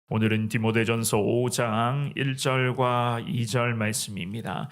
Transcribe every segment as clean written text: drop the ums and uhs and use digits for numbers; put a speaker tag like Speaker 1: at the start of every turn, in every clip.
Speaker 1: 오늘은 디모데전서 5장 1절과 2절 말씀입니다.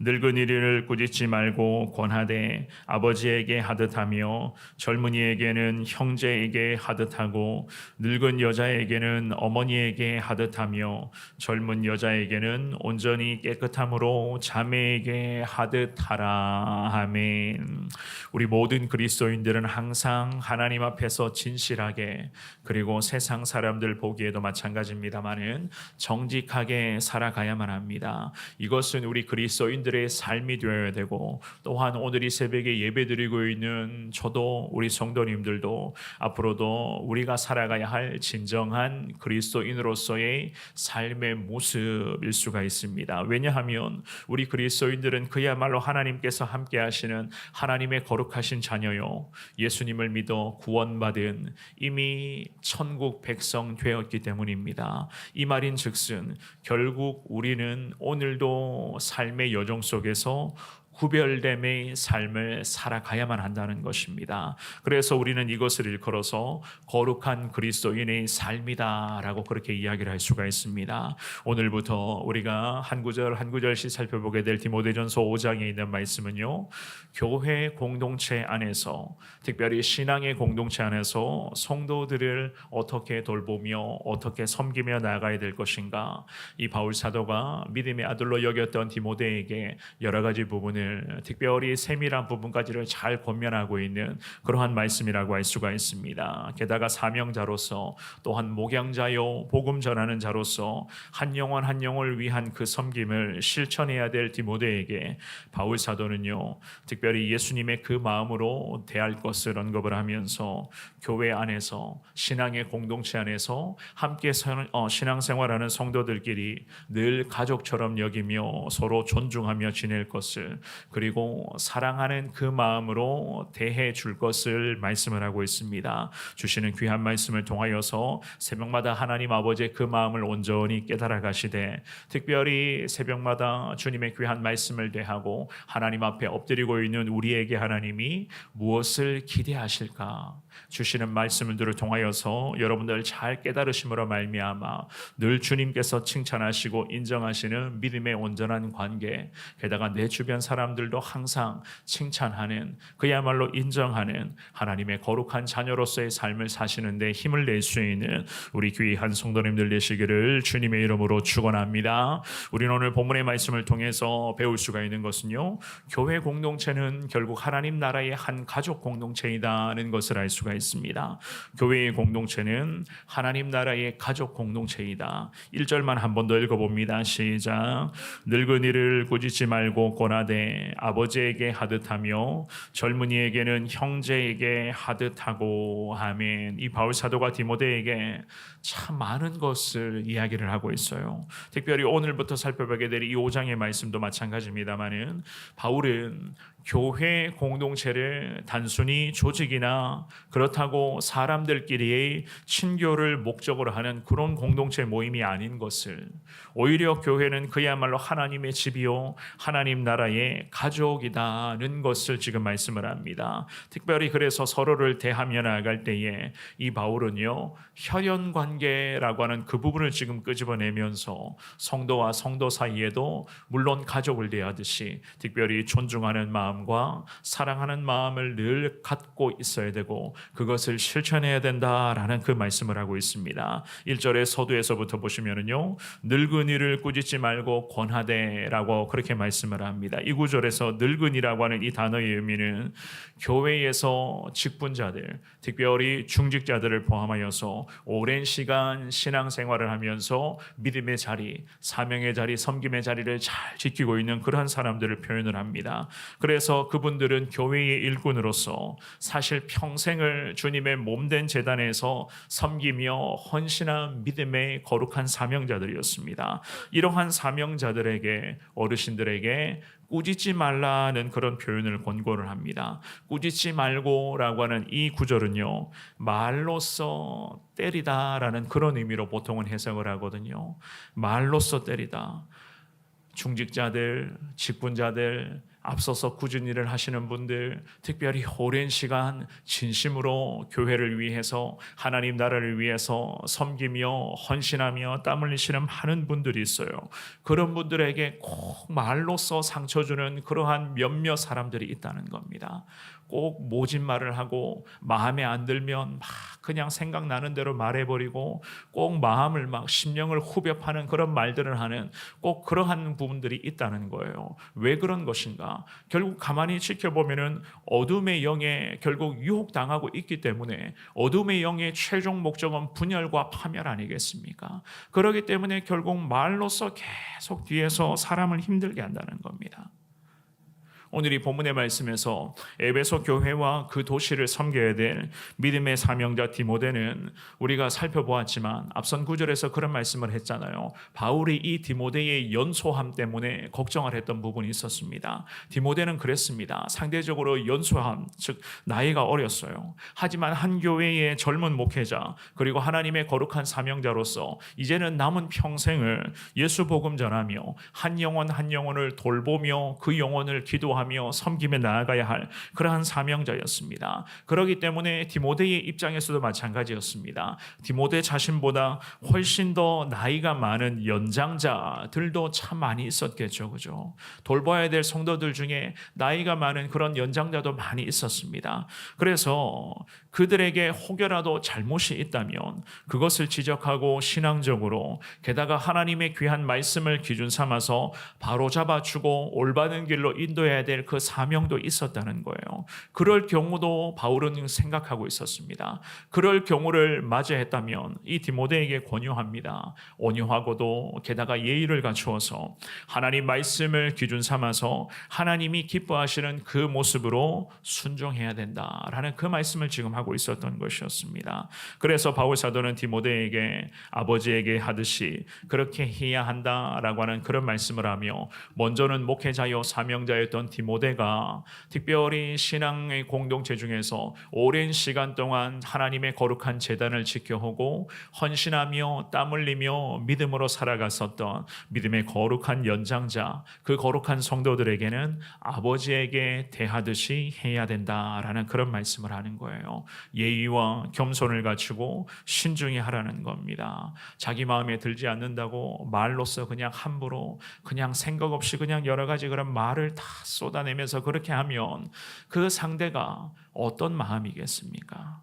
Speaker 1: 늙은이를 꾸짖지 말고 권하되 아버지에게 하듯하며 젊은이에게는 형제에게 하듯하고 늙은 여자에게는 어머니에게 하듯하며 젊은 여자에게는 온전히 깨끗함으로 자매에게 하듯하라. 아멘. 우리 모든 그리스도인들은 항상 하나님 앞에서 진실하게, 그리고 세상 사람들 보기에도 마찬가지입니다마는 정직하게 살아가야만 합니다. 이것은 우리 그리스도인들의 삶이 되어야 되고, 또한 오늘 이 새벽에 예배드리고 있는 저도, 우리 성도님들도 앞으로도 우리가 살아가야 할 진정한 그리스도인으로서의 삶의 모습일 수가 있습니다. 왜냐하면 우리 그리스도인들은 그야말로 하나님께서 함께 하시는 하나님의 거룩하신 자녀요, 예수님을 믿어 구원받은 이미 천국 백성 되었기 때문입니다. 이 말인즉슨 결국 우리는 오늘도 삶의 여정 속에서 구별됨의 삶을 살아가야만 한다는 것입니다. 그래서 우리는 이것을 일컬어서 거룩한 그리스도인의 삶이다라고 그렇게 이야기를 할 수가 있습니다. 오늘부터 우리가 한 구절 한 구절씩 살펴보게 될 디모데전서 5장에 있는 말씀은요, 교회 공동체 안에서, 특별히 신앙의 공동체 안에서 성도들을 어떻게 돌보며 어떻게 섬기며 나아가야 될 것인가, 이 바울 사도가 믿음의 아들로 여겼던 디모데에게 여러 가지 부분을, 특별히 세밀한 부분까지를 잘 권면하고 있는 그러한 말씀이라고 할 수가 있습니다. 게다가 사명자로서, 또한 목양자요 복음 전하는 자로서 한 영혼 한 영혼을 위한 그 섬김을 실천해야 될 디모데에게 바울 사도는요, 특별히 예수님의 그 마음으로 대할 것을 언급을 하면서 교회 안에서, 신앙의 공동체 안에서 함께 신앙생활하는 성도들끼리 늘 가족처럼 여기며 서로 존중하며 지낼 것을, 그리고 사랑하는 그 마음으로 대해 줄 것을 말씀을 하고 있습니다. 주시는 귀한 말씀을 통하여서 새벽마다 하나님 아버지의 그 마음을 온전히 깨달아 가시되, 특별히 새벽마다 주님의 귀한 말씀을 대하고 하나님 앞에 엎드리고 있는 우리에게 하나님이 무엇을 기대하실까, 주시는 말씀들을 통하여서 여러분들 잘 깨달으심으로 말미암아 늘 주님께서 칭찬하시고 인정하시는 믿음의 온전한 관계, 게다가 내 주변 사람들도 항상 칭찬하는, 그야말로 인정하는 하나님의 거룩한 자녀로서의 삶을 사시는데 힘을 낼 수 있는 우리 귀한 성도님들 되시기를 주님의 이름으로 축원합니다. 우리는 오늘 본문의 말씀을 통해서 배울 수가 있는 것은요, 교회 공동체는 결국 하나님 나라의 한 가족 공동체이다는 것을 알 수가 있습니다. 교회의 공동체는 하나님 나라의 가족 공동체이다. 1절만 한 번 더 읽어봅니다. 시작. 늙은이를 꾸짖지 말고 권하되 아버지에게 하듯하며 젊은이에게는 형제에게 하듯하고. 아멘. 이 바울 사도가 디모데에게 참 많은 것을 이야기를 하고 있어요. 특별히 오늘부터 살펴보게 될 이 5장의 말씀도 마찬가지입니다만은, 바울은 교회 공동체를 단순히 조직이나 그렇다고 사람들끼리의 친교를 목적으로 하는 그런 공동체 모임이 아닌 것을, 오히려 교회는 그야말로 하나님의 집이요 하나님 나라의 가족이다는 것을 지금 말씀을 합니다. 특별히 그래서 서로를 대하며 나아갈 때에 이 바울은요, 혈연관계라고 하는 그 부분을 지금 끄집어내면서 성도와 성도 사이에도 물론 가족을 대하듯이 특별히 존중하는 마음과 사랑하는 마음을 늘 갖고 있어야 되고, 그것을 실천해야 된다라는 그 말씀을 하고 있습니다. 1절의 서두에서부터 보시면은요, 늙은이를 꾸짖지 말고 권하되라고 그렇게 말씀을 합니다. 이 구절에서 늙은이라고 하는 이 단어의 의미는 교회에서 직분자들, 특별히 중직자들을 포함하여서 오랜 시간 신앙생활을 하면서 믿음의 자리, 사명의 자리, 섬김의 자리를 잘 지키고 있는 그러한 사람들을 표현을 합니다. 그래서 그분들은 교회의 일꾼으로서 사실 평생을 주님의 몸된 제단에서 섬기며 헌신한 믿음의 거룩한 사명자들이었습니다. 이러한 사명자들에게, 어르신들에게 꾸짖지 말라는 그런 표현을 권고를 합니다. 꾸짖지 말고라고 하는 이 구절은요, 말로써 때리다라는 그런 의미로 보통은 해석을 하거든요. 말로써 때리다. 중직자들, 직분자들, 앞서서 꾸준히 일을 하시는 분들, 특별히 오랜 시간 진심으로 교회를 위해서 하나님 나라를 위해서 섬기며 헌신하며 땀 흘리시는 많은 분들이 있어요. 그런 분들에게 꼭 말로써 상처 주는 그러한 몇몇 사람들이 있다는 겁니다. 꼭 모진 말을 하고 마음에 안 들면 막 그냥 생각나는 대로 말해버리고 꼭 마음을 막 심령을 후벼 파는 그런 말들을 하는 꼭 그러한 부분들이 있다는 거예요. 왜 그런 것인가? 결국 가만히 지켜보면은 어둠의 영에 결국 유혹당하고 있기 때문에 어둠의 영의 최종 목적은 분열과 파멸 아니겠습니까? 그렇기 때문에 결국 말로써 계속 뒤에서 사람을 힘들게 한다는 겁니다. 오늘 이 본문의 말씀에서 에베소 교회와 그 도시를 섬겨야 될 믿음의 사명자 디모데는 우리가 살펴보았지만 앞선 구절에서 그런 말씀을 했잖아요. 바울이 이 디모데의 연소함 때문에 걱정을 했던 부분이 있었습니다. 디모데는 그랬습니다. 상대적으로 연소함, 즉 나이가 어렸어요. 하지만 한 교회의 젊은 목회자 그리고 하나님의 거룩한 사명자로서 이제는 남은 평생을 예수 복음 전하며 한 영혼 한 영혼을 돌보며 그 영혼을 기도하며 섬김에 나아가야 할 그러한 사명자였습니다. 그렇기 때문에 디모데의 입장에서도 마찬가지였습니다. 디모데 자신보다 훨씬 더 나이가 많은 연장자들도 참 많이 있었겠죠. 그죠? 돌봐야 될 성도들 중에 나이가 많은 그런 연장자도 많이 있었습니다. 그래서 그들에게 혹여라도 잘못이 있다면 그것을 지적하고 신앙적으로 게다가 하나님의 귀한 말씀을 기준 삼아서 바로잡아주고 올바른 길로 인도해야 될 그 사명도 있었다는 거예요. 그럴 경우도 바울은 생각하고 있었습니다. 그럴 경우를 맞이했다면 이 디모데에게 권유합니다. 온유하고도 게다가 예의를 갖추어서 하나님 말씀을 기준 삼아서 하나님이 기뻐하시는 그 모습으로 순종해야 된다라는 그 말씀을 지금 하고 있었던 것이었습니다. 그래서 바울 사도는 디모데에게 아버지에게 하듯이 그렇게 해야 한다라고 하는 그런 말씀을 하며 먼저는 목회자요 사명자였던 디모데가 특별히 신앙의 공동체 중에서 오랜 시간 동안 하나님의 거룩한 제단을 지켜오고 헌신하며 땀 흘리며 믿음으로 살아갔었던 믿음의 거룩한 연장자 그 거룩한 성도들에게는 아버지에게 대하듯이 해야 된다라는 그런 말씀을 하는 거예요. 예의와 겸손을 갖추고 신중히 하라는 겁니다. 자기 마음에 들지 않는다고 말로써 그냥 함부로 그냥 생각 없이 그냥 여러 가지 그런 말을 다 쏟아내면서 그렇게 하면 그 상대가 어떤 마음이겠습니까?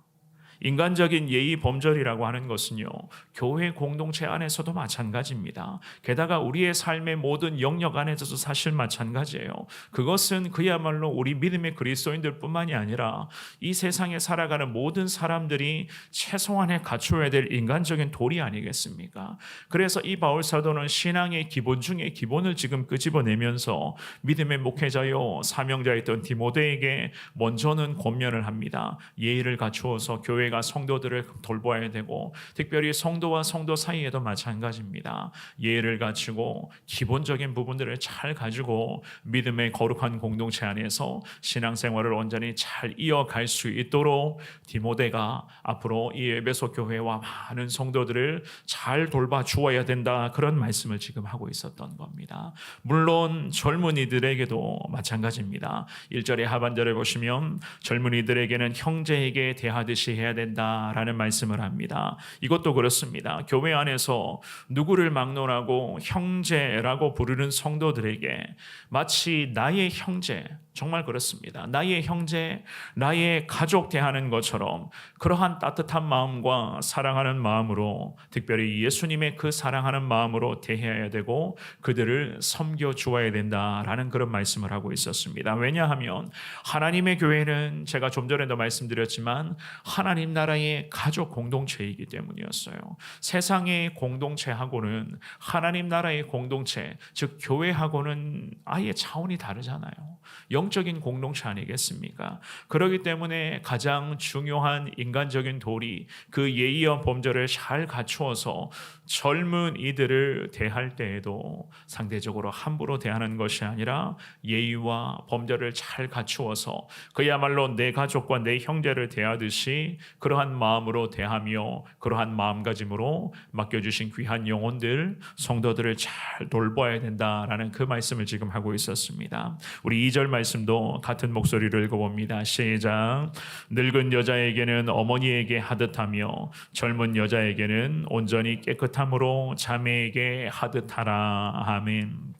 Speaker 1: 인간적인 예의 범절이라고 하는 것은요, 교회 공동체 안에서도 마찬가지입니다. 게다가 우리의 삶의 모든 영역 안에서도 사실 마찬가지예요. 그것은 그야말로 우리 믿음의 그리스도인들 뿐만이 아니라 이 세상에 살아가는 모든 사람들이 최소한에 갖추어야 될 인간적인 도리 아니겠습니까? 그래서 이 바울 사도는 신앙의 기본 중에 기본을 지금 끄집어내면서 믿음의 목회자요 사명자였던 디모데에게 먼저는 권면을 합니다. 예의를 갖추어서 교회가 성도들을 돌봐야 되고 특별히 성도와 성도 사이에도 마찬가지입니다. 예의를 갖추고 기본적인 부분들을 잘 가지고 믿음의 거룩한 공동체 안에서 신앙생활을 온전히 잘 이어갈 수 있도록 디모데가 앞으로 이 에베소 교회와 많은 성도들을 잘 돌봐 주어야 된다 그런 말씀을 지금 하고 있었던 겁니다. 물론 젊은이들에게도 마찬가지입니다. 1절의 하반절에 보시면 젊은이들에게는 형제에게 대하듯이 해야 된다라는 말씀을 합니다. 이것도 그렇습니다. 교회 안에서 누구를 막론하고 형제라고 부르는 성도들에게 마치 나의 형제, 정말 그렇습니다. 나의 형제, 나의 가족 대하는 것처럼 그러한 따뜻한 마음과 사랑하는 마음으로 특별히 예수님의 그 사랑하는 마음으로 대해야 되고 그들을 섬겨 주어야 된다라는 그런 말씀을 하고 있었습니다. 왜냐하면 하나님의 교회는 제가 좀 전에도 말씀드렸지만 하나님 나라의 가족 공동체이기 때문이었어요. 세상의 공동체하고는 하나님 나라의 공동체, 즉 교회하고는 아예 차원이 다르잖아요. 영적인 공동체 아니겠습니까? 그렇기 때문에 가장 중요한 인간적인 도리, 그 예의와 범절을 잘 갖추어서 젊은 이들을 대할 때에도 상대적으로 함부로 대하는 것이 아니라 예의와 범절을 잘 갖추어서 그야말로 내 가족과 내 형제를 대하듯이 그러한 마음으로 대하며 그러한 마음가짐으로 맡겨주신 귀한 영혼들, 성도들을 잘 돌봐야 된다라는 그 말씀을 지금 하고 있었습니다. 우리 2절 말씀도 같은 목소리로 읽어봅니다. 시작. 늙은 여자에게는 어머니에게 하듯하며 젊은 여자에게는 온전히 깨끗함으로 자매에게 하듯하라. 아멘.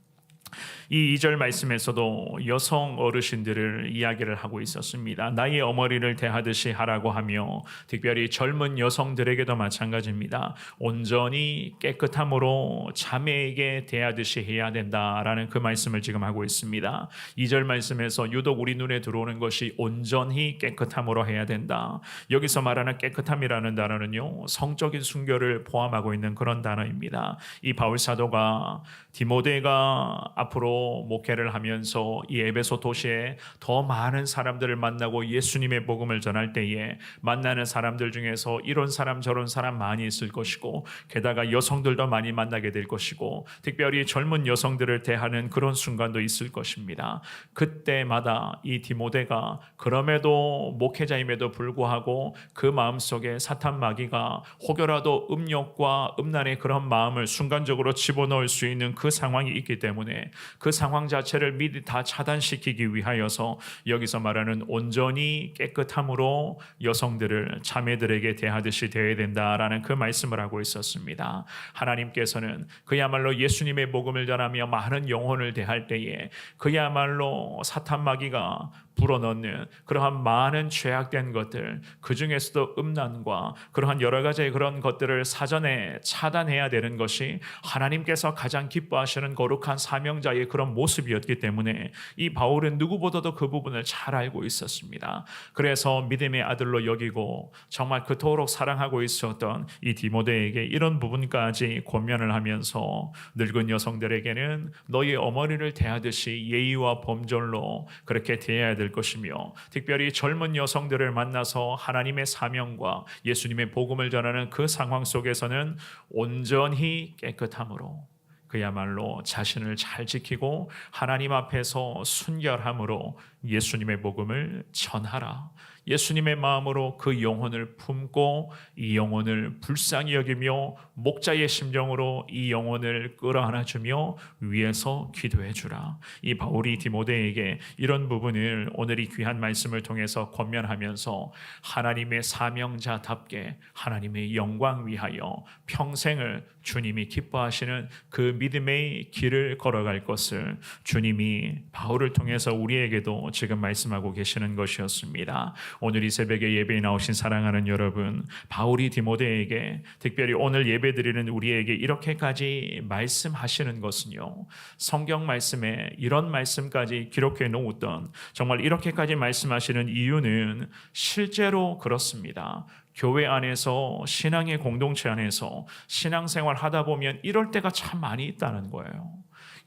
Speaker 1: 이 2절 말씀에서도 여성 어르신들을 이야기를 하고 있었습니다. 나의 어머니를 대하듯이 하라고 하며 특별히 젊은 여성들에게도 마찬가지입니다. 온전히 깨끗함으로 자매에게 대하듯이 해야 된다라는 그 말씀을 지금 하고 있습니다. 2절 말씀에서 유독 우리 눈에 들어오는 것이 온전히 깨끗함으로 해야 된다. 여기서 말하는 깨끗함이라는 단어는요, 성적인 순결을 포함하고 있는 그런 단어입니다. 이 바울 사도가 디모데가 앞으로 목회를 하면서 이 에베소 도시에 더 많은 사람들을 만나고 예수님의 복음을 전할 때에 만나는 사람들 중에서 이런 사람 저런 사람 많이 있을 것이고 게다가 여성들도 많이 만나게 될 것이고 특별히 젊은 여성들을 대하는 그런 순간도 있을 것입니다. 그때마다 이 디모데가 그럼에도 목회자임에도 불구하고 그 마음속에 사탄 마귀가 혹여라도 음욕과 음란의 그런 마음을 순간적으로 집어넣을 수 있는 그 상황이 있기 때문에 그 상황 자체를 미리 다 차단시키기 위하여서 여기서 말하는 온전히 깨끗함으로 여성들을 자매들에게 대하듯이 대해야 된다라는 그 말씀을 하고 있었습니다. 하나님께서는 그야말로 예수님의 복음을 전하며 많은 영혼을 대할 때에 그야말로 사탄 마귀가 불어넣는 그러한 많은 죄악된 것들, 그 중에서도 음란과 그러한 여러 가지의 그런 것들을 사전에 차단해야 되는 것이 하나님께서 가장 기뻐하시는 거룩한 사명자의 그런 모습이었기 때문에 이 바울은 누구보다도 그 부분을 잘 알고 있었습니다. 그래서 믿음의 아들로 여기고 정말 그토록 사랑하고 있었던 이 디모데에게 이런 부분까지 권면을 하면서 늙은 여성들에게는 너희 어머니를 대하듯이 예의와 범절로 그렇게 대해야 될 것이며 특별히 젊은 여성들을 만나서 하나님의 사명과 예수님의 복음을 전하는 그 상황 속에서는 온전히 깨끗함으로 그야말로 자신을 잘 지키고 하나님 앞에서 순결함으로 예수님의 복음을 전하라. 예수님의 마음으로 그 영혼을 품고 이 영혼을 불쌍히 여기며 목자의 심정으로 이 영혼을 끌어안아주며 위에서 기도해 주라. 이 바울이 디모데에게 이런 부분을 오늘 이 귀한 말씀을 통해서 권면하면서 하나님의 사명자답게 하나님의 영광 위하여 평생을 주님이 기뻐하시는 그 믿음의 길을 걸어갈 것을 주님이 바울을 통해서 우리에게도 지금 말씀하고 계시는 것이었습니다. 오늘 이 새벽에 예배에 나오신 사랑하는 여러분, 바울이 디모데에게 특별히 오늘 예배드리는 우리에게 이렇게까지 말씀하시는 것은요, 성경 말씀에 이런 말씀까지 기록해 놓았던 정말 이렇게까지 말씀하시는 이유는 실제로 그렇습니다. 교회 안에서 신앙의 공동체 안에서 신앙생활 하다 보면 이럴 때가 참 많이 있다는 거예요.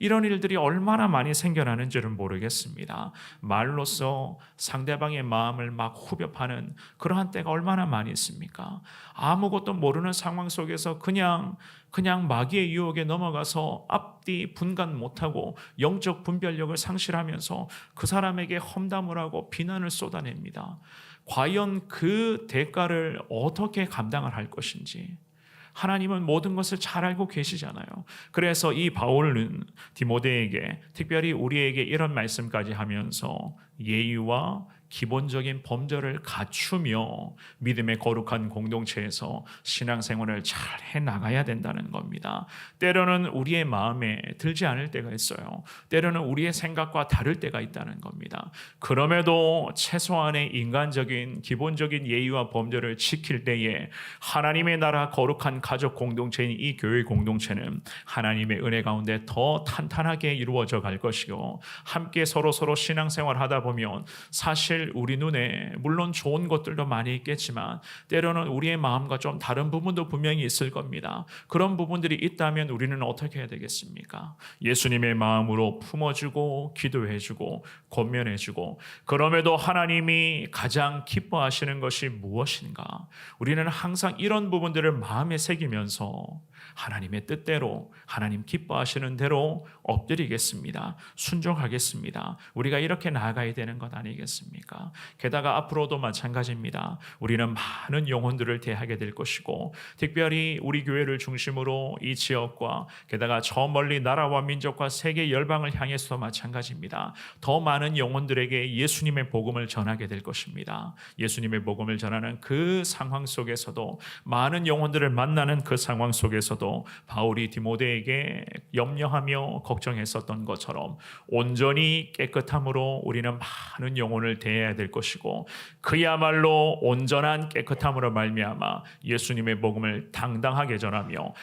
Speaker 1: 이런 일들이 얼마나 많이 생겨나는지는 모르겠습니다. 말로써 상대방의 마음을 막 후벼파는 그러한 때가 얼마나 많이 있습니까? 아무것도 모르는 상황 속에서 그냥 마귀의 유혹에 넘어가서 앞뒤 분간 못하고 영적 분별력을 상실하면서 그 사람에게 험담을 하고 비난을 쏟아냅니다. 과연 그 대가를 어떻게 감당을 할 것인지 하나님은 모든 것을 잘 알고 계시잖아요. 그래서 이 바울은 디모데에게 특별히 우리에게 이런 말씀까지 하면서 예의와 기본적인 범절을 갖추며 믿음의 거룩한 공동체에서 신앙생활을 잘 해나가야 된다는 겁니다. 때로는 우리의 마음에 들지 않을 때가 있어요. 때로는 우리의 생각과 다를 때가 있다는 겁니다. 그럼에도 최소한의 인간적인 기본적인 예의와 범절을 지킬 때에 하나님의 나라 거룩한 가족 공동체인 이 교회 공동체는 하나님의 은혜 가운데 더 탄탄하게 이루어져 갈 것이고 함께 서로 신앙생활 하다 보면 사실 우리 눈에 물론 좋은 것들도 많이 있겠지만 때로는 우리의 마음과 좀 다른 부분도 분명히 있을 겁니다. 그런 부분들이 있다면 우리는 어떻게 해야 되겠습니까? 예수님의 마음으로 품어주고 기도해주고 권면해주고 그럼에도 하나님이 가장 기뻐하시는 것이 무엇인가? 우리는 항상 이런 부분들을 마음에 새기면서 하나님의 뜻대로 하나님 기뻐하시는 대로 엎드리겠습니다. 순종하겠습니다. 우리가 이렇게 나아가야 되는 것 아니겠습니까? 않겠습니까? 게다가 앞으로도 마찬가지입니다. 우리는 많은 영혼들을 대하게 될 것이고 특별히 우리 교회를 중심으로 이 지역과 게다가 저 멀리 나라와 민족과 세계 열방을 향해서도 마찬가지입니다. 더 많은 영혼들에게 예수님의 복음을 전하게 될 것입니다. 예수님의 복음을 전하는 그 상황 속에서도 많은 영혼들을 만나는 그 상황 속에서도 바울이 디모데에게 염려하며 걱정했었던 것처럼 온전히 깨끗함으로 우리는 많은 영혼을 대해야 될 것이고 그야말로 온전한 깨끗함으로 말미암아 예수님의 복음을 당당하게 전하며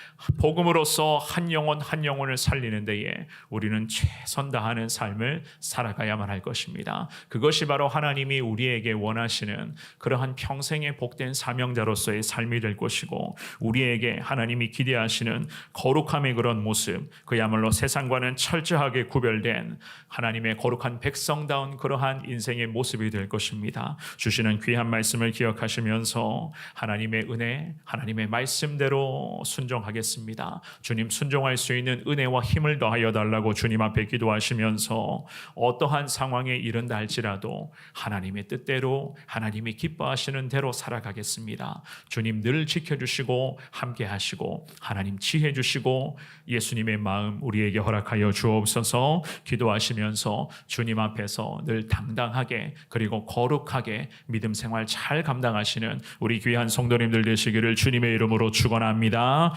Speaker 1: 복음으로써 한 영혼 한 영혼을 살리는 데에 우리는 최선 다하는 삶을 살아가야만 할 것입니다. 그것이 바로 하나님이 우리에게 원하시는 그러한 평생의 복된 사명자로서의 삶이 될 것이고 우리에게 하나님이 기대하시는 거룩함의 그런 모습, 그야말로 세상과는 철저하게 구별된 하나님의 거룩한 백성다운 그러한 인생의 모습이 될 것입니다. 주시는 귀한 말씀을 기억하시면서 하나님의 은혜, 하나님의 말씀대로 순종하겠습니다. 주님 순종할 수 있는 은혜와 힘을 더하여 달라고 주님 앞에 기도하시면서 어떠한 상황에 이른다 할지라도 하나님의 뜻대로 하나님이 기뻐하시는 대로 살아가겠습니다. 주님 늘 지켜주시고 함께 하시고 하나님 지혜 주시고 예수님의 마음 우리에게 허락하여 주옵소서. 기도하시면서 주님 앞에서 늘 당당하게 그리고 거룩하게 믿음 생활 잘 감당하시는 우리 귀한 성도님들 되시기를 주님의 이름으로 축원합니다.